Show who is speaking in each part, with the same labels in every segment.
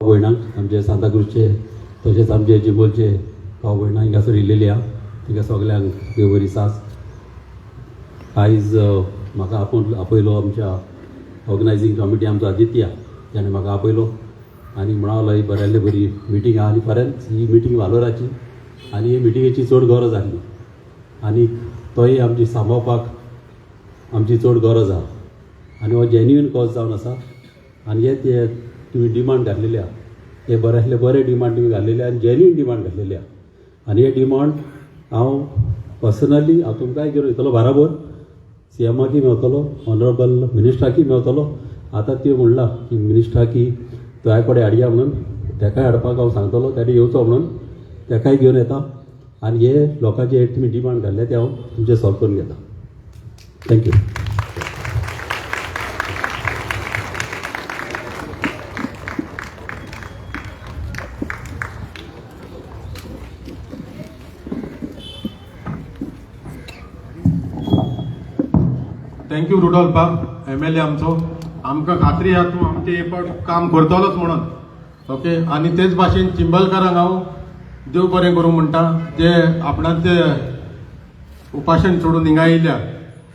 Speaker 1: भयणांक आमचे सांताक्रूजचे तशेंच आमचे चिंबोलचे भाव भयणां हिंगासर येयलेली आहा. तिका सगल्यांक देव बरी सास. आयज म्हाका आपयलो आमच्या ऑर्गनायझींग कमिटी आमचो आदित्य ताणें म्हाका आपयलो आनी म्हणालो ही बऱ्याले बरी मिटींग आहा आनी खरेंच ही मिटींग वालोराची आनी हे मिटिंगेची चड गरज आसली आनी तोय आमची सांबाळपाक आमची चड गरज आहा आनी हो जेन्युइन कॉज जावन आसा आनी हे ते तुमी डिमांड घातलेले आहा. हे बऱ्यातले बरे डिमांड तुमी घातलेले आनी जेन्युइन डिमांड घातलेले आहा आनी हे डिमांड हांव पर्सनली हांव तुमकांय घेवन वयतलो बाराबर सीएमाकय मेवतलो ऑनरेबल मिनिस्टराकय मेवतलो. आतां त्यो म्हणला की मिनिस्टराकी दोया कडेन हाडया म्हणून ताकाय हाडपाक हांव सांगतलो ताणें येवचो म्हणून ताकाय घेवन येता आनी हे लोकांचे तुमी डिमांड घाल्ले ते हांव तुमचे सॉल्व करून घेता. थँक्यू.
Speaker 2: थँक्यू रुडॉल्फा MLA आमचो. आमकां खात्री आहा तूं आमचे हे फावट काम करतलोच म्हणून. ओके. आनी तेच भाशेन चिंबलकारांक हांव देव बरें करूं म्हणटा जे आपणाचे उपाशन सोडून हिंगा येयल्या.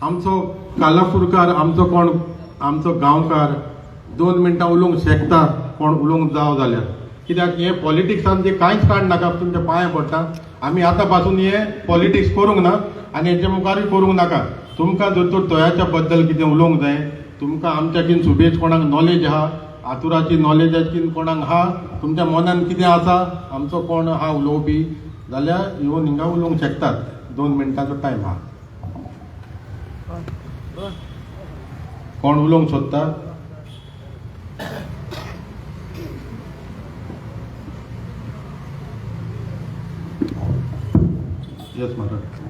Speaker 2: आमचो कालापूरकार आमचो गांवकार 2 मिनटां उलोवंक शकता कोण उलोवंक जाव जाल्यार. कित्याक हे पॉलिटिक्सान जे कांयच काड नाका तुमच्या पांयां पडटा. आमी आतां पासून हे पॉलिटिक्स करूंक ना आनी हेचे मुखारूय करूंक नाका. तुमकां जर तर तोयाच्या बद्दल कितें उलोवंक जाय तुमकां आमच्याकीन सुबेज कोणाक नॉलेज आहा आतुराची नॉलेजाचीन कोणाक आहा तुमच्या मनान कितें आसा आमचो कोण आहा उलोवपी जाल्यार येवन हिंगा उलोवंक शकतात. 2 मिनटांचो टायम आहा. कोण उलोवंक सोदता? येस महाराज.